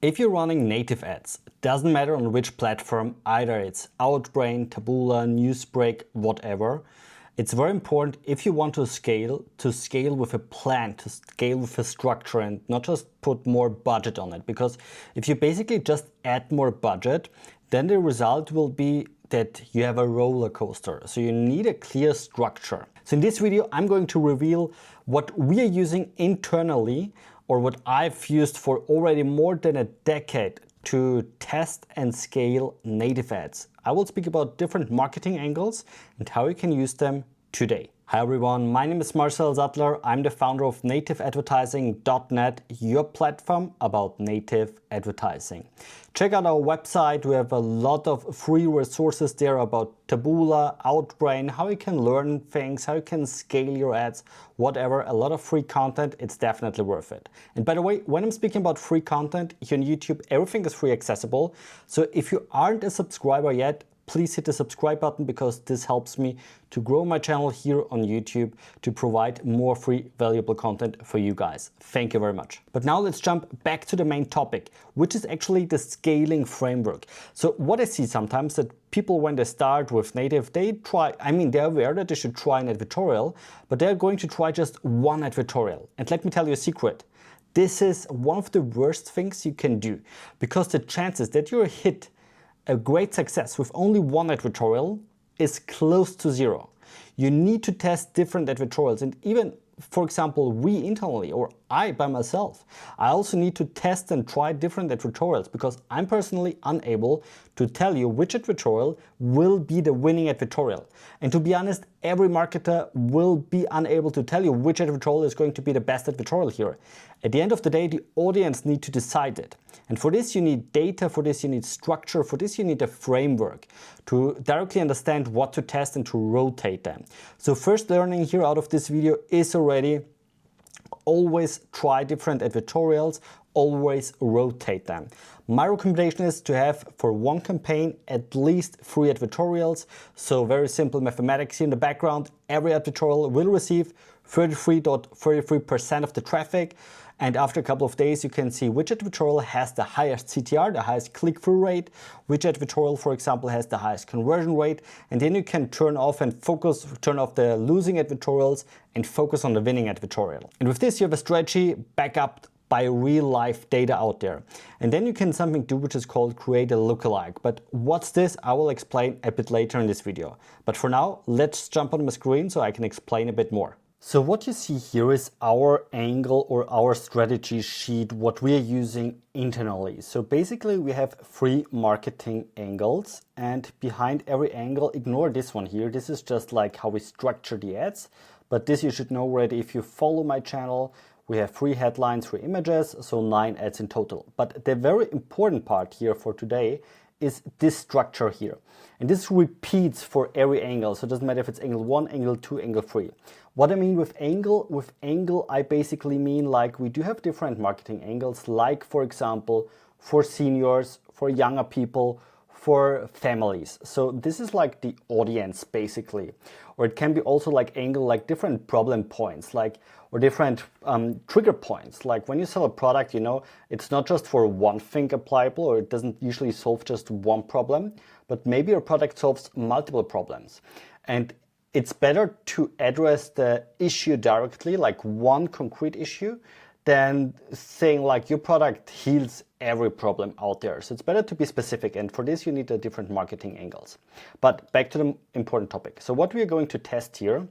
If you're running native ads, doesn't matter on which platform, either it's Outbrain, Taboola, Newsbreak, whatever, it's very important if you want to scale with a plan, to scale with a structure and not just put more budget on it. Because if you basically just add more budget, then the result will be that you have a roller coaster. So you need a clear structure. So in this video, I'm going to reveal what we are using internally, or what I've used for already more than a decade to test and scale native ads. I will speak about different marketing angles and how you can use them today. Hi everyone, my name is Marcel Sattler. I'm the founder of nativeadvertising.net, your platform about native advertising. Check out our website. We have a lot of free resources there about Taboola, Outbrain, how you can learn things, how you can scale your ads, whatever. A lot of free content. It's definitely worth it. And by the way, when I'm speaking about free content here on YouTube, everything is free accessible. So if you aren't a subscriber yet, please hit the subscribe button, because this helps me to grow my channel here on YouTube to provide more free valuable content for you guys. Thank you very much. But now let's jump back to the main topic, which is actually the scaling framework. So what I see sometimes that people, when they start with native, they try, they're aware that they should try an advertorial, but they're going to try just one advertorial. And let me tell you a secret. This is one of the worst things you can do, because the chances that you're hit a great success with only one advertorial is close to zero. You need to test different advertorials, and even, for example, we internally, or I by myself, I also need to test and try different advertorials, because I'm personally unable to tell you which advertorial will be the winning advertorial. And to be honest, every marketer will be unable to tell you which advertorial is going to be the best advertorial here. At the end of the day, the audience need to decide it. And for this you need data, for this you need structure, for this you need a framework to directly understand what to test and to rotate them. So first learning here out of this video is already always try different advertorials, always rotate them. My recommendation is to have for one campaign at least 3 advertorials. So very simple mathematics here in the background. Every advertorial will receive 33.33% of the traffic. And after a couple of days, you can see which advertorial has the highest CTR, the highest click-through rate, which advertorial, for example, has the highest conversion rate. And then you can turn off the losing advertorials and focus on the winning advertorial. And with this, you have a strategy backed up by real life data out there. And then you can do which is called create a lookalike. But what's this? I will explain a bit later in this video. But for now, let's jump on my screen so I can explain a bit more. So what you see here is our angle or our strategy sheet, what we are using internally. So basically we have 3 marketing angles, and behind every angle, ignore this one here. This is just like how we structure the ads. But this you should know already if you follow my channel. We have 3 headlines, 3 images, so 9 ads in total. But the very important part here for today is this structure here. And this repeats for every angle. So it doesn't matter if it's angle 1, angle 2, angle 3. What I mean with angle, I basically mean like we do have different marketing angles, like for example, for seniors, for younger people, for families. So this is like the audience basically. Or it can be also like angle, like different problem points, or different trigger points. Like when you sell a product, it's not just for one thing applicable, or it doesn't usually solve just one problem, but maybe your product solves multiple problems. And it's better to address the issue directly, like one concrete issue, than saying like your product heals every problem out there. So it's better to be specific, and for this you need the different marketing angles. But back to the important topic. So what we are going to test here,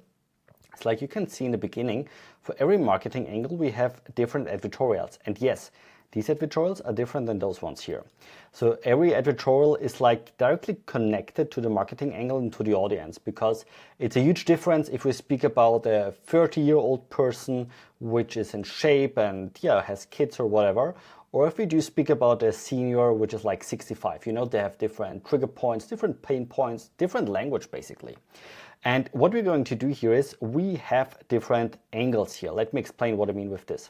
it's like you can see in the beginning, for every marketing angle we have different advertorials. And yes, these advertorials are different than those ones here. So every advertorial is like directly connected to the marketing angle and to the audience, because it's a huge difference if we speak about a 30-year-old person which is in shape and has kids or whatever, or if we do speak about a senior which is like 65. They have different trigger points, different pain points, different language basically. And what we're going to do here is we have different angles here. Let me explain what I mean with this.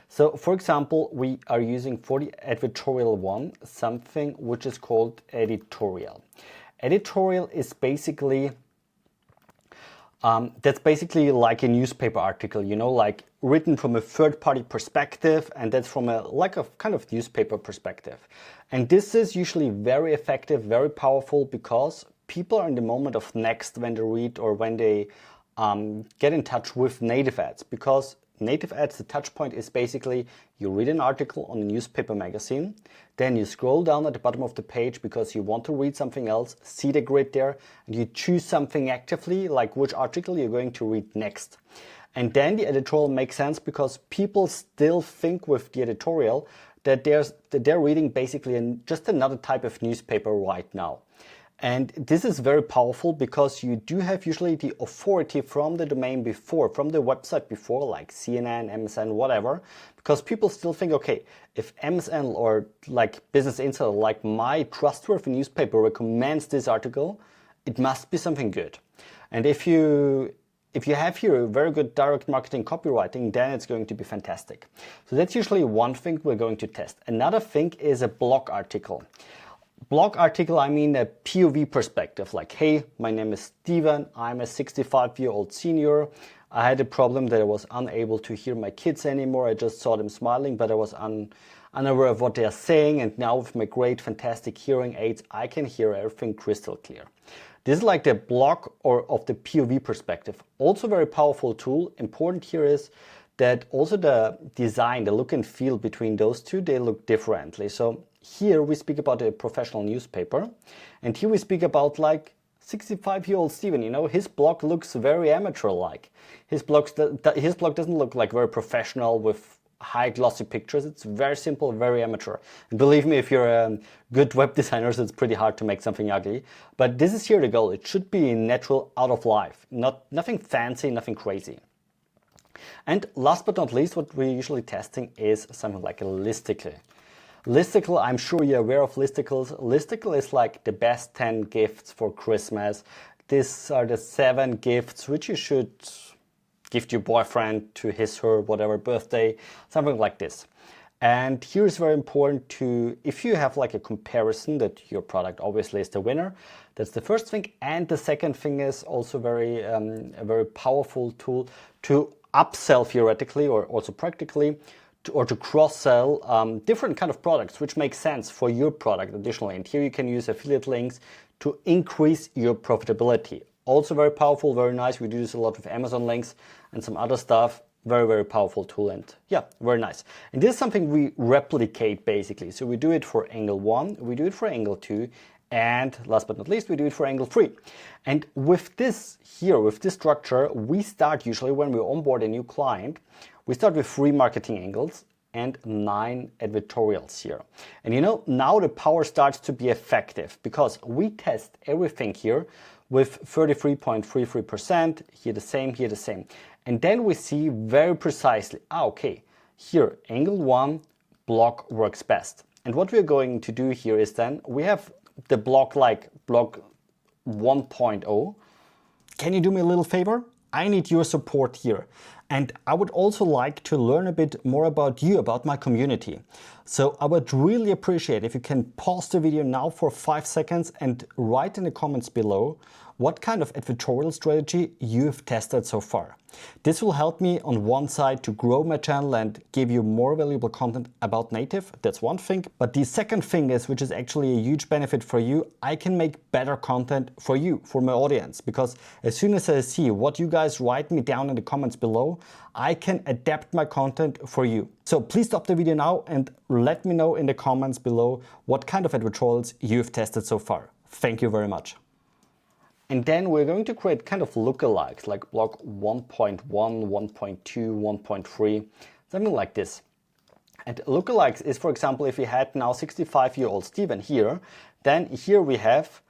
So for example, we are using for the advertorial one, something which is called editorial. Editorial is basically That's basically like a newspaper article, you know, like written from a third-party perspective, and that's from a kind of newspaper perspective. And this is usually very effective, very powerful, because people are in the moment of next when they read or when they get in touch with native ads. Because native ads, the touch point is basically you read an article on a newspaper magazine, then you scroll down at the bottom of the page because you want to read something else, see the grid there, and you choose something actively, like which article you're going to read next. And then the editorial makes sense because people still think with the editorial that they're reading basically just another type of newspaper right now. And this is very powerful because you do have usually the authority from the domain before, from the website before, like CNN, MSN, whatever, because people still think, okay, if MSN or like Business Insider, like my trustworthy newspaper recommends this article, it must be something good. And if you have here a very good direct marketing copywriting, then it's going to be fantastic. So that's usually one thing we're going to test. Another thing is a blog article. Blog article, I mean a POV perspective, like, hey, my name is Steven, I'm a 65-year-old senior. I had a problem that I was unable to hear my kids anymore. I just saw them smiling, but I was unaware of what they are saying. And now with my great, fantastic hearing aids, I can hear everything crystal clear. This is like the blog or of the POV perspective. Also very powerful tool. Important here is that also the design, the look and feel between those two, they look differently. So here we speak about a professional newspaper, and here we speak about like 65-year-old Steven, you know, his blog looks very amateur-like. His blog doesn't look like very professional with high glossy pictures. It's very simple, very amateur. And believe me, if you're a good web designer, it's pretty hard to make something ugly. But this is here the goal. It should be natural, out of life, nothing fancy, nothing crazy. And last but not least, what we're usually testing is something like a listicle. Listicle, I'm sure you're aware of listicles. Listicle is like the best 10 gifts for Christmas. These are the 7 gifts which you should gift your boyfriend to his, her, whatever birthday, something like this. And here is very important to, if you have like a comparison that your product obviously is the winner, that's the first thing. And the second thing is also a very powerful tool to upsell theoretically or also practically, or to cross-sell different kind of products which make sense for your product additionally. And here you can use affiliate links to increase your profitability. Also very powerful, very nice. We do this a lot with Amazon links and some other stuff. Very, very powerful tool, and yeah, very nice. And this is something we replicate basically. So we do it for angle 1, we do it for angle 2, and last but not least, we do it for angle 3. And with this here, with this structure, we start usually when we onboard a new client, we start with 3 marketing angles and 9 advertorials here. And you know, now the power starts to be effective because we test everything here with 33.33%, here the same, here the same. And then we see very precisely, okay, here, angle 1, blog works best. And what we're going to do here is then, we have the blog like blog 1.0. Can you do me a little favor? I need your support here. And I would also like to learn a bit more about you, about my community. So I would really appreciate if you can pause the video now for 5 seconds and write in the comments below what kind of advertorial strategy you've tested so far. This will help me on one side to grow my channel and give you more valuable content about native. That's one thing. But the second thing is, which is actually a huge benefit for you, I can make better content for you, for my audience. Because as soon as I see what you guys write me down in the comments below, I can adapt my content for you. So please stop the video now and let me know in the comments below what kind of advertorials you've tested so far. Thank you very much. And then we're going to create kind of lookalikes, like blog 1.1, 1.2, 1.3, something like this. And lookalikes is, for example, if we had now 65-year-old Steven here, then here we have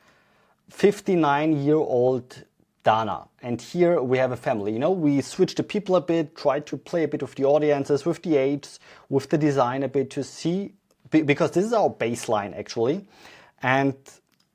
59-year-old Dana. And here we have a family. You know, we switch the people a bit, try to play a bit with the audiences, with the age, with the design a bit to see, because this is our baseline actually. And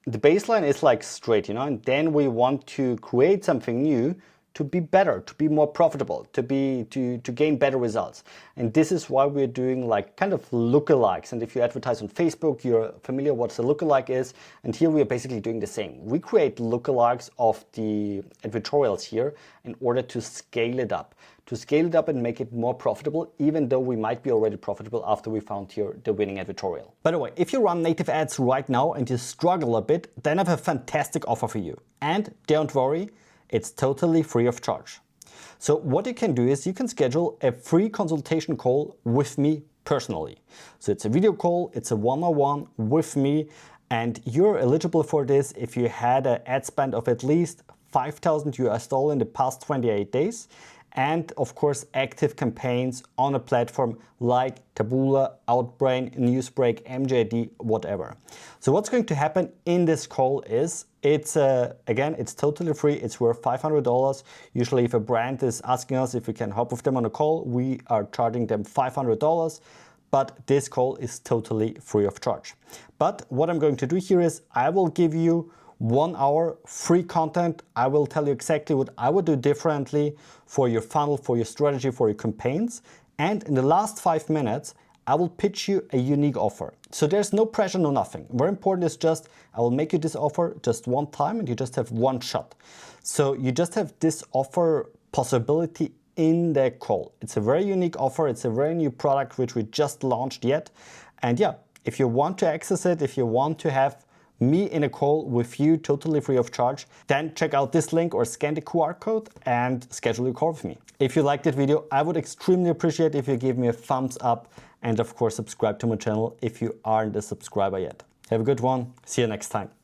the baseline is like straight, you know, and then we want to create something new to be better, to be more profitable, to gain better results. And this is why we're doing like kind of lookalikes. And if you advertise on Facebook, you're familiar what a lookalike is. And here we are basically doing the same. We create lookalikes of the advertorials here in order to scale it up. To scale it up and make it more profitable, even though we might be already profitable after we found here the winning advertorial. By the way, if you run native ads right now and you struggle a bit, then I have a fantastic offer for you. And don't worry, it's totally free of charge. So what you can do is you can schedule a free consultation call with me personally. So it's a video call, it's a one-on-one with me, and you're eligible for this if you had an ad spend of at least $5,000 in the past 28 days. And of course, active campaigns on a platform like Taboola, Outbrain, Newsbreak, MJD, whatever. So what's going to happen in this call is, again, it's totally free. It's worth $500. Usually if a brand is asking us if we can hop with them on a call, we are charging them $500. But this call is totally free of charge. But what I'm going to do here is I will give you 1 hour free content. I will tell you exactly what I would do differently for your funnel, for your strategy, for your campaigns. And in the last 5 minutes, I will pitch you a unique offer. So there's no pressure, no nothing. Very important is just, I will make you this offer just one time and you just have one shot. So you just have this offer possibility in the call. It's a very unique offer. It's a very new product which we just launched yet. And yeah, if you want to access it, if you want to have me in a call with you totally free of charge, then check out this link or scan the QR code and schedule a call with me. If you liked that video, I would extremely appreciate if you give me a thumbs up and of course subscribe to my channel if you aren't a subscriber yet. Have a good one. See you next time.